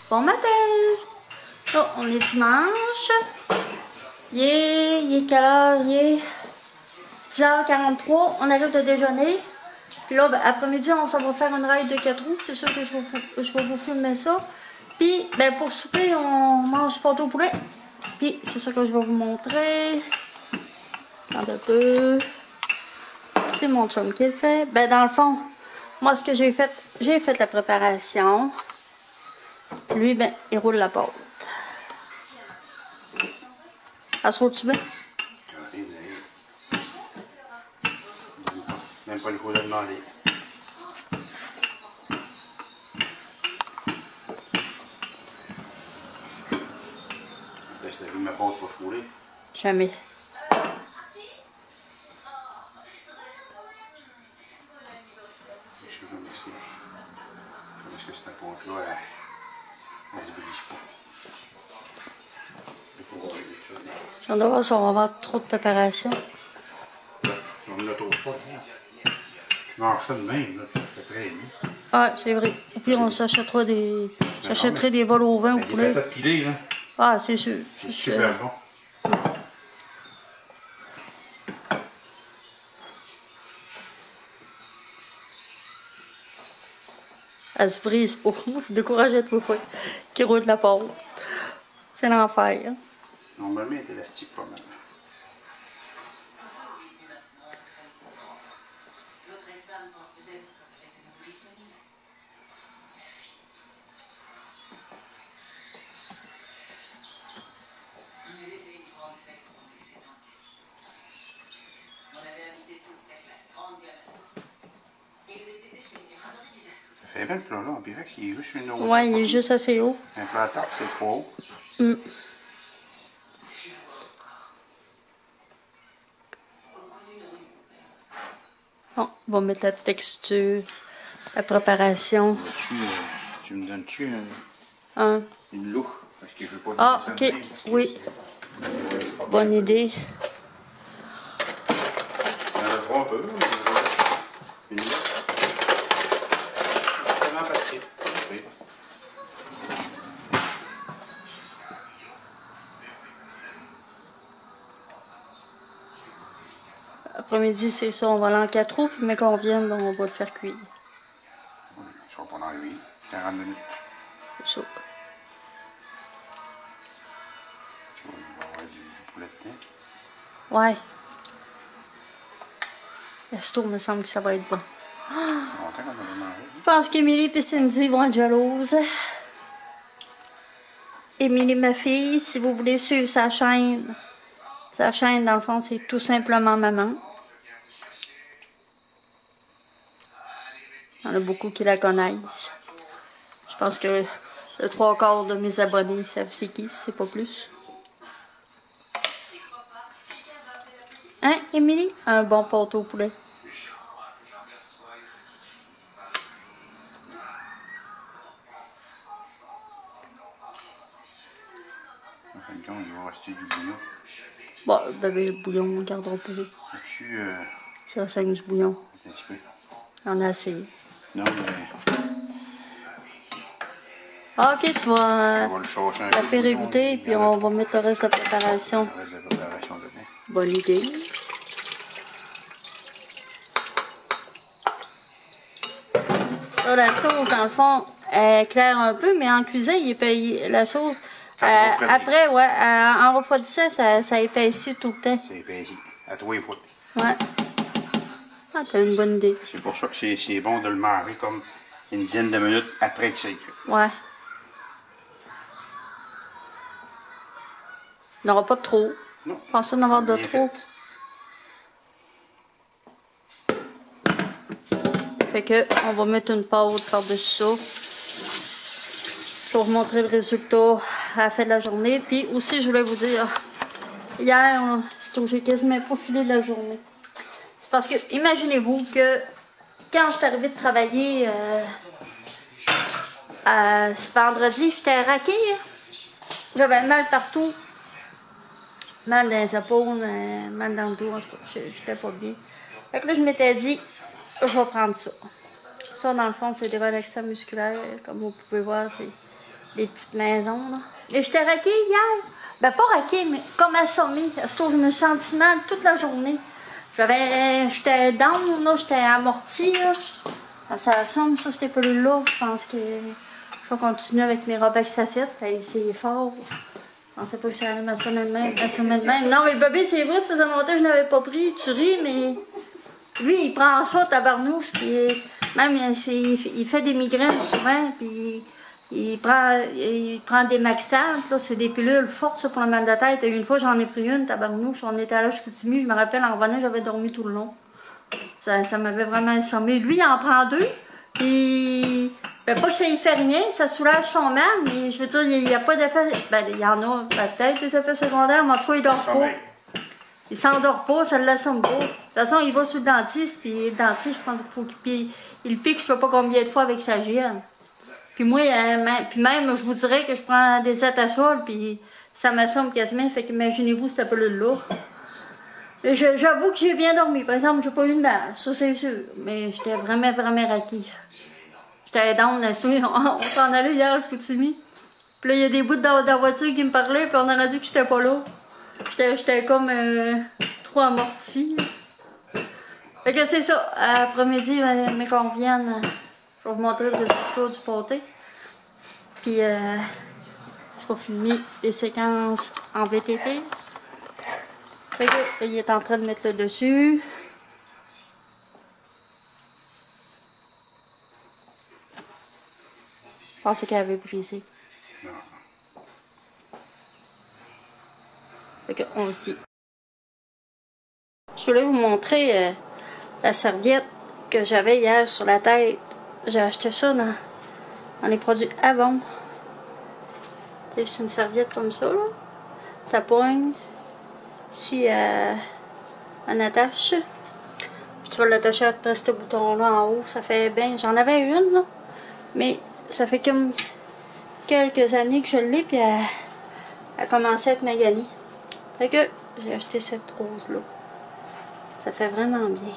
Bon matin! Oh, on est dimanche. Il est quelle heure? Il est 10h43. On arrive de déjeuner. Puis là, ben, après-midi, on s'en va faire une ride de 4 roues. C'est sûr que je vais vous filmer ça. Puis, ben, pour souper, on mange pâté au poulet. Puis, c'est ça que je vais vous montrer. Attendez un peu. C'est mon chum qui le fait. Ben, dans le fond, moi, ce que j'ai fait la préparation. Lui, ben, il roule la pâte. Elle se roule-tu bien? Même pas le coup de demander. T'as vu ma pâte pour rouler? Jamais. Je sais comment est-ce que cette pâte-là, elle se brise pas. J'en dois voir si on va avoir trop de préparation. On ne la trouve pas. Tu manges ça de même, là, ça fait très bien. Ah, c'est vrai. Au pire, on s'achètera des... J'achèterai des vols au vin au poulet. Des patates pilées, là. Ah, c'est sûr. C'est super bon. Elle se brise pour moi. Je suis découragée de fois qui roule la pâte. C'est l'enfer. Hein? Normalement, elle est élastique pas mal. Ça fait bien le plat là, on dirait qu'il est juste une autre. Ouais, il est juste assez haut. Un plat à tarte, c'est trop haut. Bon, on va mettre la texture, la préparation. Tu me donnes-tu une louche? Parce que je veux pas. Ah, ok, oui. Bonne idée. Il y en a trois un peu. Une louche. Vraiment facile. Oui. Après-midi, c'est ça, on va aller en 4 roues, puis mais quand on vienne, on va le faire cuire. Oui, ça va pendant 40 minutes. C'est ça. Tu vois, il va y avoir du poulet dedans. Ouais. Resto, me semble que ça va être bon. Longtemps qu'on avait mangé. Je pense qu'Émilie et Cindy vont être jalouses. Émilie, ma fille, si vous voulez suivre sa chaîne, dans le fond, c'est tout simplement maman. Il y en a beaucoup qui la connaissent. Je pense que le 3/4 de mes abonnés savent c'est qui, si c'est pas plus. Hein, Émilie? Un bon pâté au poulet. En fin de compte, il va rester du bouillon. Bon, bébé, le bouillon, on gardera pas. As-tu Ça saigne du bouillon. un petit peu? On a assez. Non, mais Ah, ok, tu vas on va le chauffer un la peu. faire égoutter, puis on va mettre le reste de la préparation. Le reste de la préparation dedans. Bonne idée. Là, la sauce, dans le fond, elle éclaire un peu, mais en cuisine, la sauce, après, ouais, en refroidissant, ça épaissit tout le temps. C'est épaissi. À 3 fois. Ouais. Ah, t'as une bonne idée. C'est pour ça que c'est bon de le manger comme une dizaine de minutes après que c'est cuit. Ouais. Il n'y en aura pas de trop. Non. Je pense d'en avoir de Bien trop. Fait que, on va mettre une pâte par-dessus ça. Je vais vous montrer le résultat à la fin de la journée. Puis aussi, je voulais vous dire, hier, j'ai quasiment profilé de la journée. C'est parce que, imaginez-vous que quand je suis arrivée de travailler vendredi, j'étais raquée. J'avais mal partout. Mal dans les épaules, mal dans le dos, en tout cas, j'étais pas bien. Fait que là, je m'étais dit, je vais prendre ça. Ça, dans le fond, c'est des relaxants musculaires. Comme vous pouvez voir, c'est les petites maisons, là. Et j'étais raquée hier. Ben, pas raquée, mais comme assommée. Parce que je me suis mal toute la journée. J'étais down, là, j'étais amortie, là. Ça assomme, ça, c'était pelules-là. Je pense que je vais continuer avec mes robes accessibles. C'est fort. Je pensais pas que ça allait m'assommer de même. Non, mais bébé, c'est vrai, ça faisait longtemps que je n'avais pas pris. Tu ris, mais lui, il prend ça, tabarnouche. Puis même, il fait des migraines souvent. Puis il prend des Maxal. C'est des pilules fortes, ça, pour le mal de tête. Et une fois, j'en ai pris une, tabarnouche. On était à l'âge Chicoutimi. Je me rappelle, en revenant, j'avais dormi tout le long. Ça m'avait vraiment assommé. Lui, il en prend 2. Puis, ben, pas que ça y fait rien, ça soulage son mal, mais je veux dire, il n'y a pas d'effet. Ben, il y en a peut-être des effets secondaires, mais en tout cas, il dort pas. Il s'endort pas, ça ne l'assomme pas. De toute façon, il va sur le dentiste, puis le dentiste, je pense qu'il faut qu'il pique, je sais pas combien de fois avec sa gêne. Puis moi, puis même, je vous dirais que je prends des atasol, puis ça m'assomme quasiment, fait qu'imaginez-vous cette pelule-là. J'avoue que j'ai bien dormi. Par exemple, j'ai pas eu de mal, ça c'est sûr. Mais j'étais vraiment, vraiment raquée. J'étais down, on s'en allait hier à Chicoutimi. Puis là, il y a des bouts dans la voiture qui me parlaient, puis on aurait dit que j'étais pas là. J'étais comme trop amortie. Fait que c'est ça. Après-midi, mais qu'on revienne, je vais vous montrer le résultat du pâté. Puis, je vais filmer des séquences en VTT. Fait que, là, il est en train de mettre le dessus. Je pensais qu'elle avait brisé. Fait que, on se dit. Je voulais vous montrer la serviette que j'avais hier sur la tête. J'ai acheté ça dans les produits Avon. C'est une serviette comme ça, là. Ça poigne. Ici, on attache. Puis tu vas l'attacher après ce bouton-là en haut. Ça fait bien. J'en avais une, là. Mais ça fait comme quelques années que je l'ai. Puis elle a commencé à être maganée. Fait que j'ai acheté cette rose-là. Ça fait vraiment bien.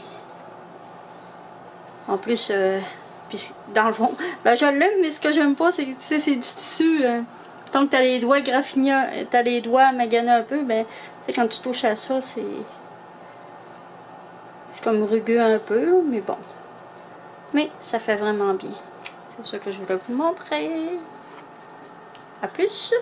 En plus, puis dans le fond, ben je l'aime, mais ce que j'aime pas, c'est que c'est du tissu. Tant que t'as les doigts graffignés, t'as les doigts maganés un peu, ben, tu sais, quand tu touches à ça, c'est comme rugueux un peu, mais bon. Mais ça fait vraiment bien. C'est ça que je voulais vous montrer. À plus!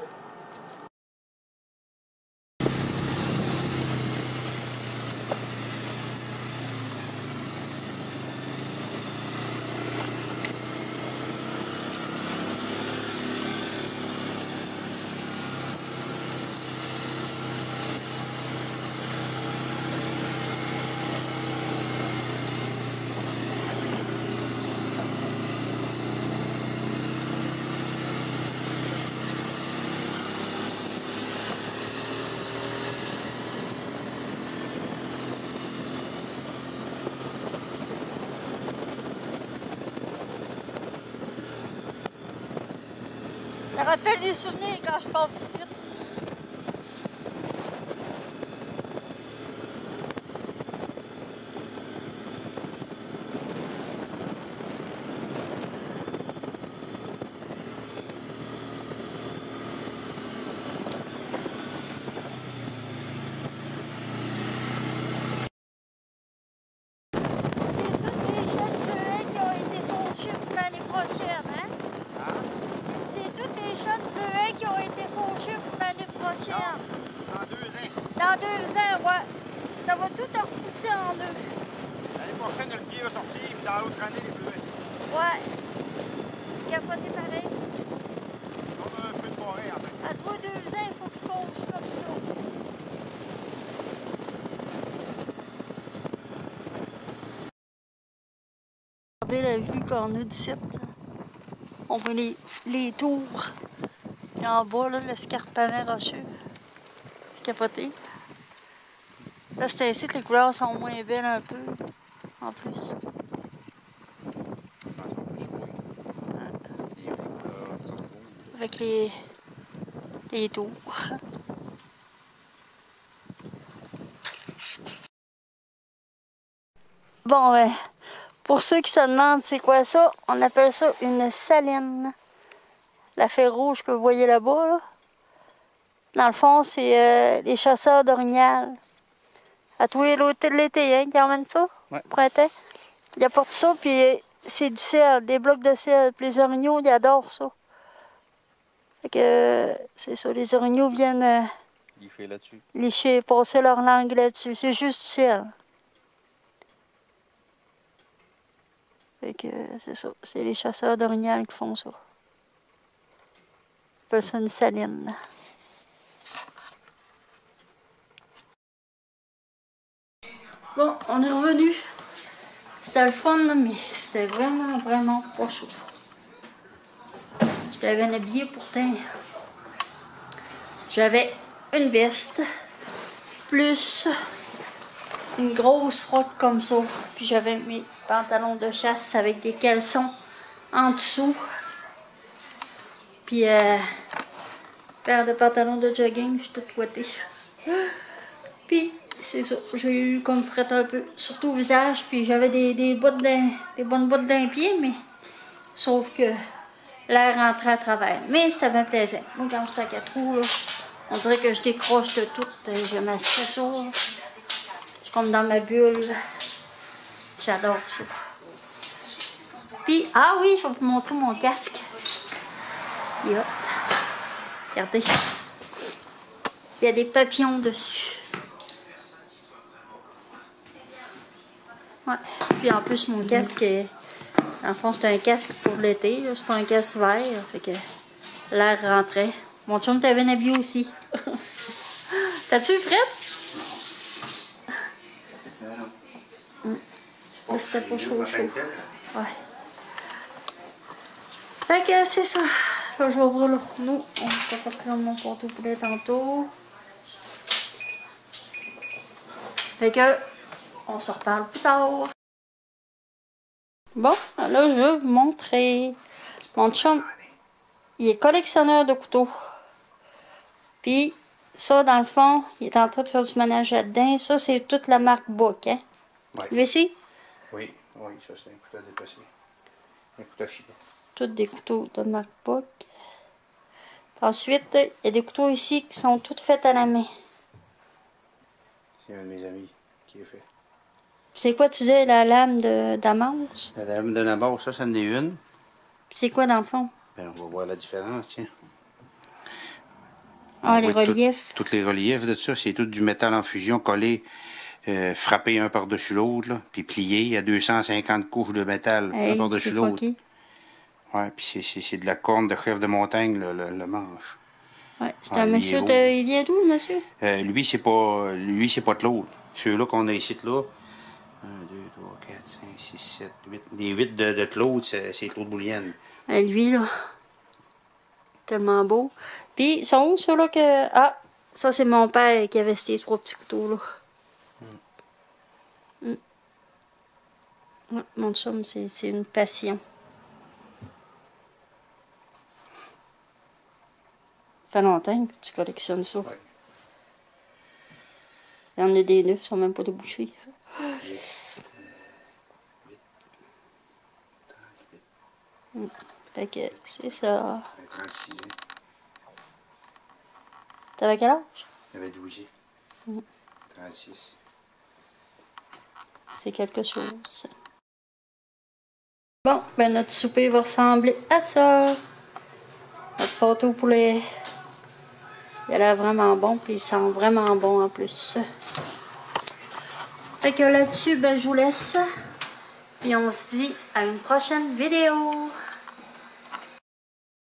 Ça rappelle des souvenirs quand je passe ici. Dans 2 ans, ouais. Ça va tout repousser en 2. L'année prochaine, le pied va sortir, puis dans l'autre année, les bleuets. Ouais. C'est capoté pareil. Comme un peu de forêt, en fait. À toi, 2 ans, il faut qu'il fauche comme ça. Regardez la vue qu'on a d'ici. On voit les tours. Et en bas, là, l'escarpement rocheux. C'est capoté. Là, c'est ainsi que les couleurs sont moins belles un peu, en plus. Avec les tours. Bon, ouais. Pour ceux qui se demandent c'est quoi ça, on appelle ça une saline. La la feuille rouge que vous voyez là-bas, là. Dans le fond, c'est les chasseurs d'orignal. À tous l'été, hein, qui emmènent ça, ouais. Printemps. Ils apportent ça, puis c'est du sel, des blocs de sel. Puis les orignaux, ils adorent ça. Fait que c'est ça, les orignaux viennent licher, passer leur langue là-dessus. C'est juste du sel. Fait que c'est ça, c'est les chasseurs d'orignal qui font ça. Ils appellent ça une saline. Bon, on est revenu. C'était le fun, là, mais c'était vraiment, vraiment pas chaud. Je l'avais habillé pourtant. J'avais une veste, plus une grosse frotte comme ça. Puis j'avais mes pantalons de chasse avec des caleçons en dessous. Puis paire de pantalons de jogging, je suis toute ouatée. Puis c'est ça, j'ai eu comme frette un peu, surtout au visage, puis j'avais des bonnes bottes d'un pied, mais sauf que l'air rentrait à travers. Mais c'était bien plaisant. Moi, quand j'étais à 4 roues, là, on dirait que je décroche de tout. J'aime assez ça. Je suis comme dans ma bulle. J'adore ça. Puis, ah oui, je vais vous montrer mon casque. Et hop. Regardez. Il y a des papillons dessus. Ouais. Puis en plus, mon casque, dans le fond, c'est un casque pour l'été. C'est pas un casque vert. Fait que l'air rentrait. Mon chum t'avait un habillé aussi. T'as-tu eu frette? C'était pas chaud. Ouais. Fait que c'est ça. Là, je vais ouvrir le fourneau. On va faire cuire mon pâté au poulet tantôt. Fait que on se reparle plus tard. Bon, là, je vais vous montrer. Mon chum, il est collectionneur de couteaux. Puis, ça, dans le fond, il est en train de faire du ménage là-dedans. Ça, c'est toute la marque Book, hein? Oui. Lui aussi? Oui, ça, c'est un couteau dépassé. Un couteau filet. Tous des couteaux de marque Book. Ensuite, il y a des couteaux ici qui sont tous faits à la main. C'est un de mes amis qui est fait. C'est quoi, tu disais, la lame d'Amos? La lame de Nabor, ça en est une. C'est quoi, dans le fond? Ben, on va voir la différence, tiens. Ah, les reliefs. Tous les reliefs de ça, c'est tout du métal en fusion collé, frappé un par-dessus l'autre, puis plié. Il y a 250 couches de métal, un par-dessus l'autre. Ouais, puis c'est de la corne de chef de montagne, le manche. Ouais, c'est un monsieur, il vient d'où, le monsieur? Lui, c'est pas de l'autre. Ceux-là qu'on a ici, là, 1, 2, 3, 4, 5, 6, 7, 8. Les 8 de Claude, c'est Claude Boulienne. Lui, là. Tellement beau. Puis, ils sont où, ceux-là que... Ah, ça, c'est mon père qui avait ces 3 petits couteaux-là. Ouais, mon chum, c'est une passion. Ça fait longtemps que tu collectionnes ça. Ouais. Il y en a des neufs, ils sont même pas débouchés. Fait que c'est ça. 36 ans. T'avais quel âge? J'avais 12 ans. 36. C'est quelque chose. Bon, ben notre souper va ressembler à ça. Notre pâté au poulet. Il a l'air vraiment bon, puis il sent vraiment bon en plus. Fait que là-dessus, ben je vous laisse. Puis on se dit à une prochaine vidéo.